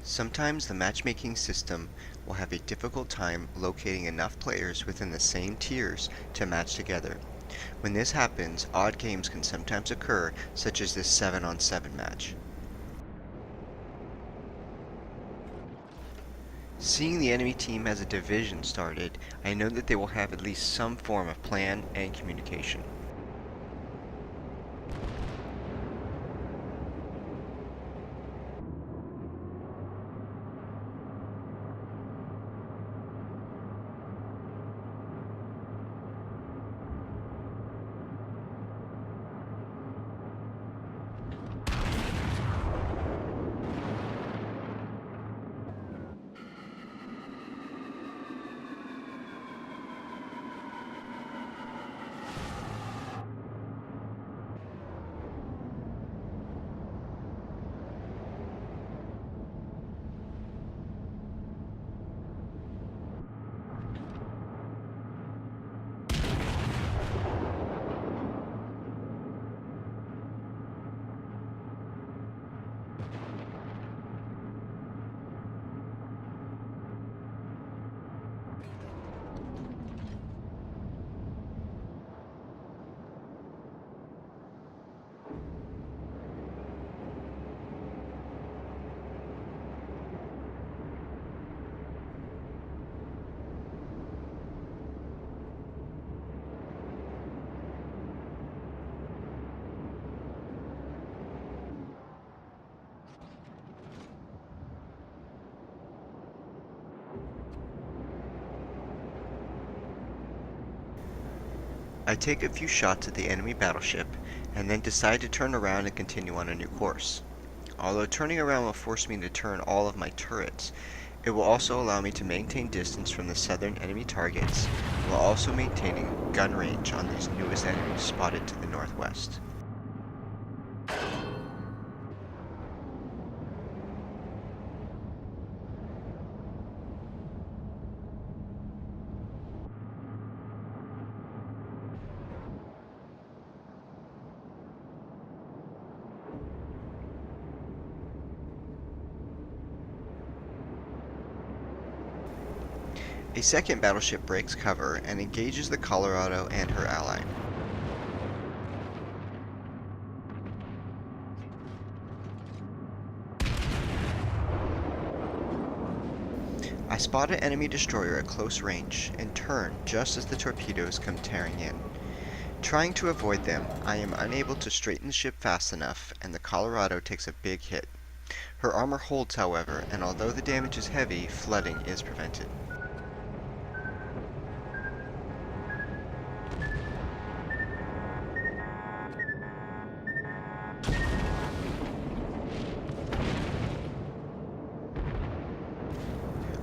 Sometimes the matchmaking system will have a difficult time locating enough players within the same tiers to match together. When this happens, odd games can sometimes occur, such as this 7-on-7 match. Seeing the enemy team has a division started, I know that they will have at least some form of plan and communication. I take a few shots at the enemy battleship, and then decide to turn around and continue on a new course. Although turning around will force me to turn all of my turrets, it will also allow me to maintain distance from the southern enemy targets, while also maintaining gun range on these newest enemies spotted to the northwest. A second battleship breaks cover and engages the Colorado and her ally. I spot an enemy destroyer at close range and turn just as the torpedoes come tearing in. Trying to avoid them, I am unable to straighten the ship fast enough, and the Colorado takes a big hit. Her armor holds, however, and although the damage is heavy, flooding is prevented.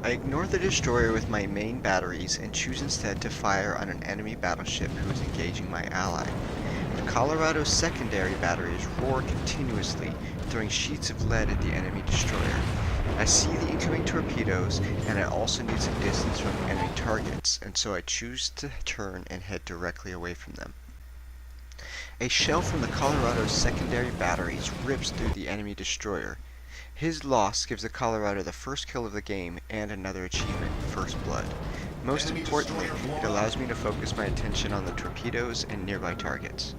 I ignore the destroyer with my main batteries and choose instead to fire on an enemy battleship who is engaging my ally. The Colorado's secondary batteries roar continuously, throwing sheets of lead at the enemy destroyer. I see the incoming torpedoes, and I also need some distance from the enemy targets, and so I choose to turn and head directly away from them. A shell from the Colorado's secondary batteries rips through the enemy destroyer. His loss gives the Colorado the first kill of the game and another achievement, First Blood. Most importantly, it allows me to focus my attention on the torpedoes and nearby targets.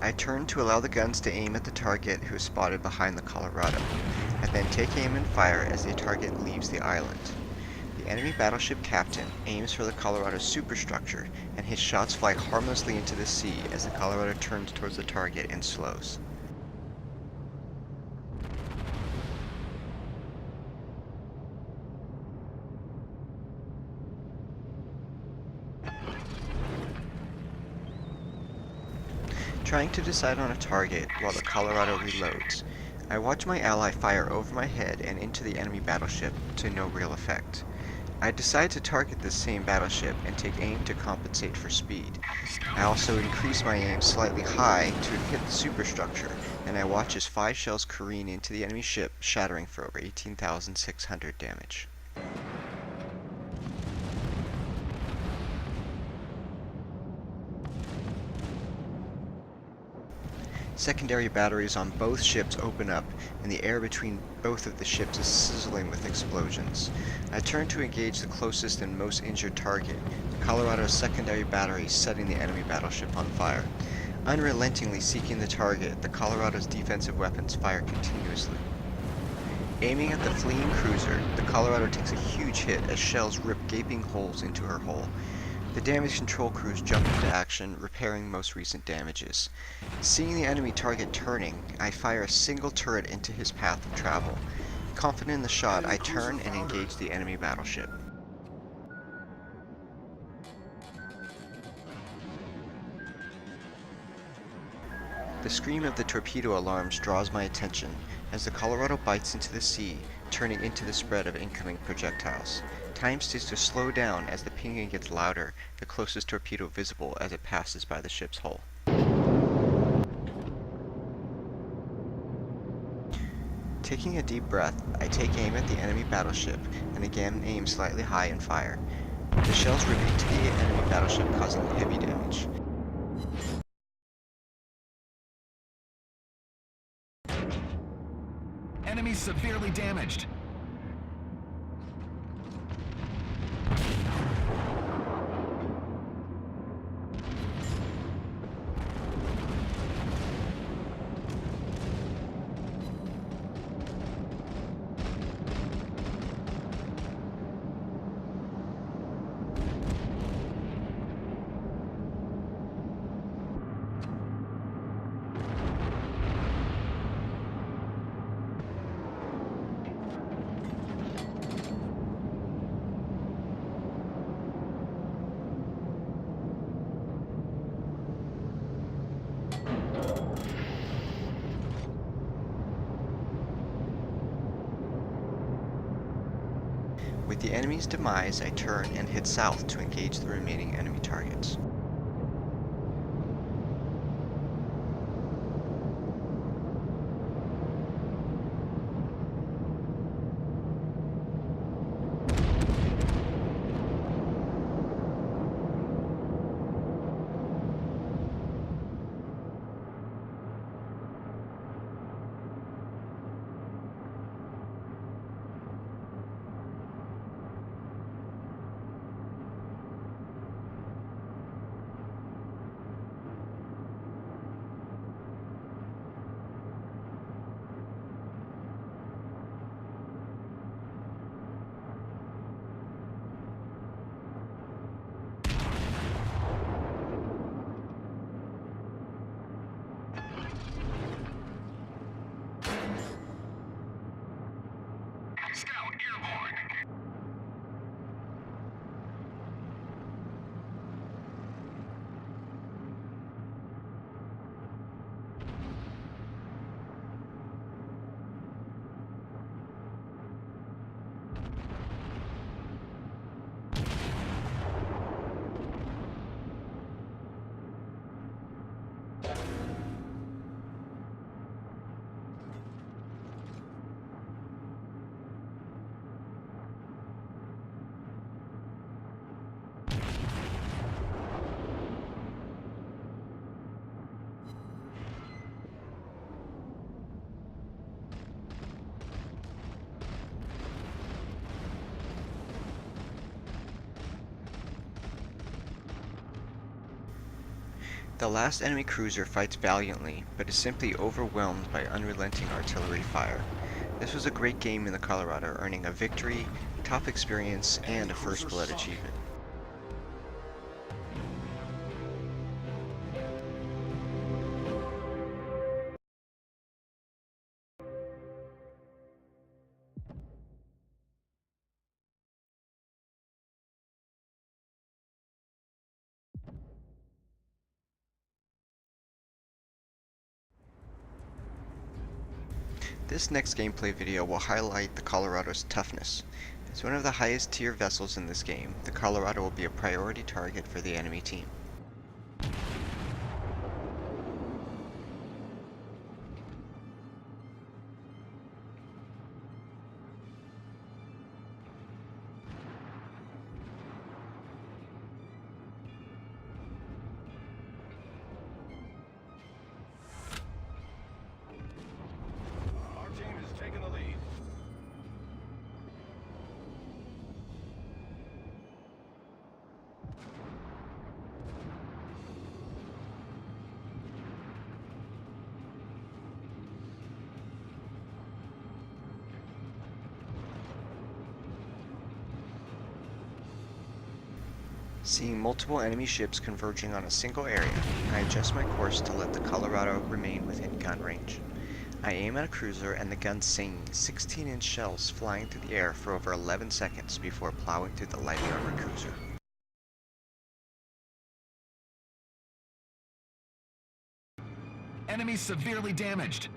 I turn to allow the guns to aim at the target who is spotted behind the Colorado. I then take aim and fire as the target leaves the island. The enemy battleship captain aims for the Colorado's superstructure, and his shots fly harmlessly into the sea as the Colorado turns towards the target and slows. Trying to decide on a target while the Colorado reloads, I watch my ally fire over my head and into the enemy battleship to no real effect. I decide to target this same battleship and take aim to compensate for speed. I also increase my aim slightly high to hit the superstructure, and I watch as 5 shells careen into the enemy ship, shattering for over 18,600 damage. Secondary batteries on both ships open up, and the air between both of the ships is sizzling with explosions. I turn to engage the closest and most injured target, the Colorado's secondary battery, setting the enemy battleship on fire. Unrelentingly seeking the target, the Colorado's defensive weapons fire continuously. Aiming at the fleeing cruiser, the Colorado takes a huge hit as shells rip gaping holes into her hull. The damage control crews jump into action, repairing most recent damages. Seeing the enemy target turning, I fire a single turret into his path of travel. Confident in the shot, I turn and engage the enemy battleship. The scream of the torpedo alarms draws my attention as the Colorado bites into the sea, turning into the spread of incoming projectiles. Time seems to slow down as the pinging gets louder, the closest torpedo visible as it passes by the ship's hull. Taking a deep breath, I take aim at the enemy battleship and again aim slightly high and fire. The shells rip into the enemy battleship, causing heavy damage. Enemy severely damaged. With the enemy's demise, I turn and head south to engage the remaining enemy targets. Scout airborne. The last enemy cruiser fights valiantly, but is simply overwhelmed by unrelenting artillery fire. This was a great game in the Colorado, earning a victory, top experience, and Enemy a first cruiser blood sunk. achievement. This next gameplay video will highlight the Colorado's toughness. As one of the highest tier vessels in this game, the Colorado will be a priority target for the enemy team. Our team has taken the lead. Seeing multiple enemy ships converging on a single area, I adjust my course to let the Colorado remain within gun range. I aim at a cruiser and the gun singing 16-inch shells flying through the air for over 11 seconds before plowing through the lightly armored cruiser. Enemy severely damaged.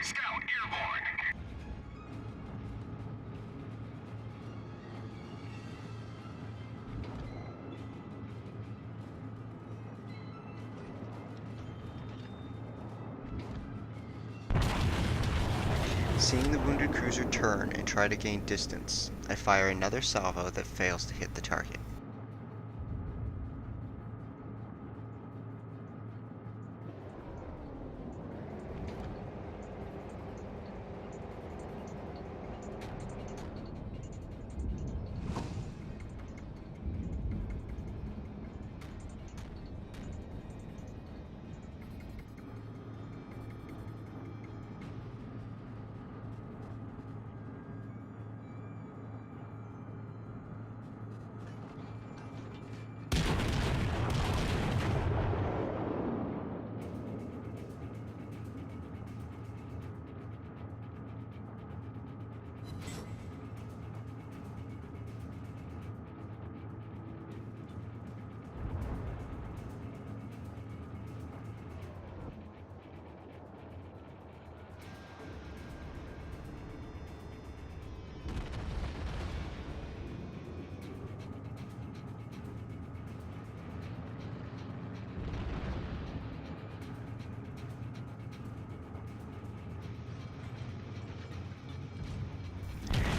Scout airborne. Seeing the wounded cruiser turn and try to gain distance, I fire another salvo that fails to hit the target.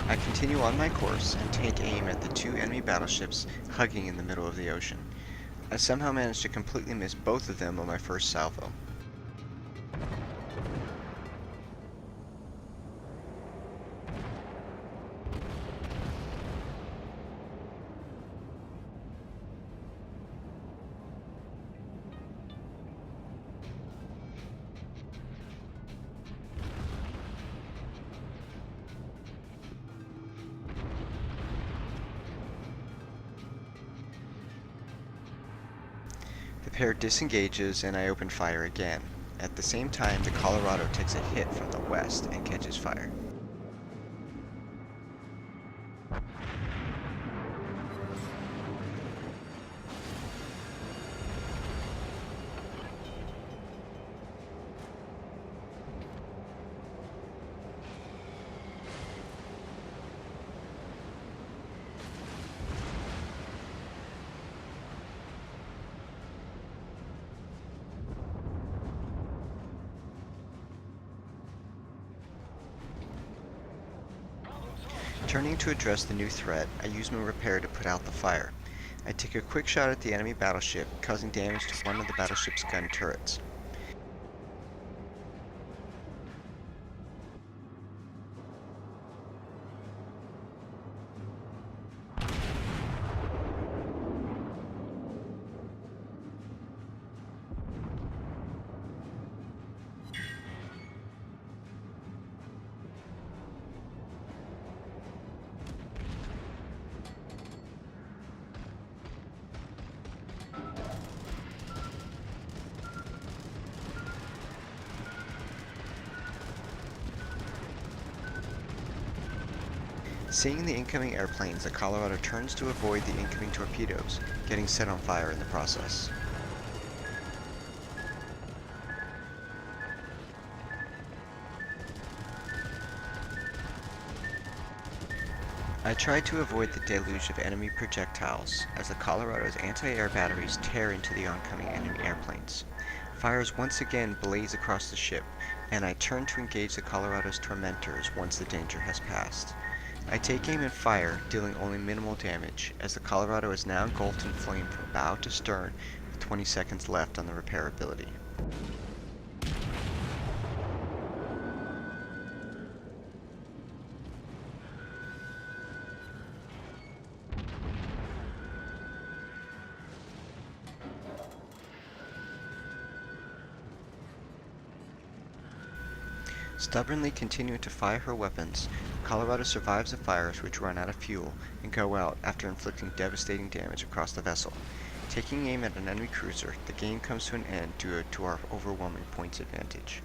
I continue on my course and take aim at the two enemy battleships hugging in the middle of the ocean. I somehow managed to completely miss both of them on my first salvo. The pair disengages and I open fire again. At the same time, the Colorado takes a hit from the west and catches fire. Turning to address the new threat, I use my repair to put out the fire. I take a quick shot at the enemy battleship, causing damage to one of the battleship's gun turrets. Seeing the incoming airplanes, the Colorado turns to avoid the incoming torpedoes, getting set on fire in the process. I tried to avoid the deluge of enemy projectiles as the Colorado's anti-air batteries tear into the oncoming enemy airplanes. Fires once again blaze across the ship, and I turn to engage the Colorado's tormentors once the danger has passed. I take aim and fire, dealing only minimal damage, as the Colorado is now engulfed in flame from bow to stern with 20 seconds left on the repairability. Stubbornly continuing to fire her weapons, Colorado survives the fires which run out of fuel and go out after inflicting devastating damage across the vessel. Taking aim at an enemy cruiser, the game comes to an end due to our overwhelming points advantage.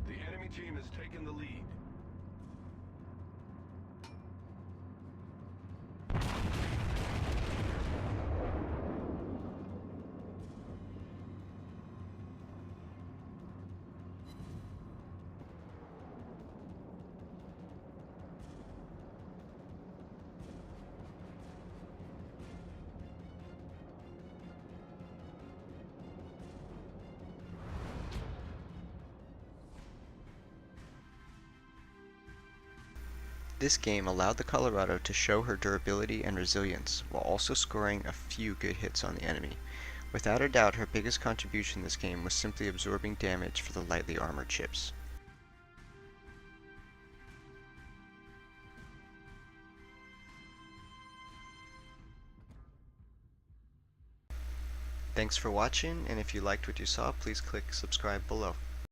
The enemy team has taken the lead. This game allowed the Colorado to show her durability and resilience, while also scoring a few good hits on the enemy. Without a doubt, her biggest contribution in this game was simply absorbing damage for the lightly armored ships. Thanks for watching, and if you liked what you saw, please click subscribe below.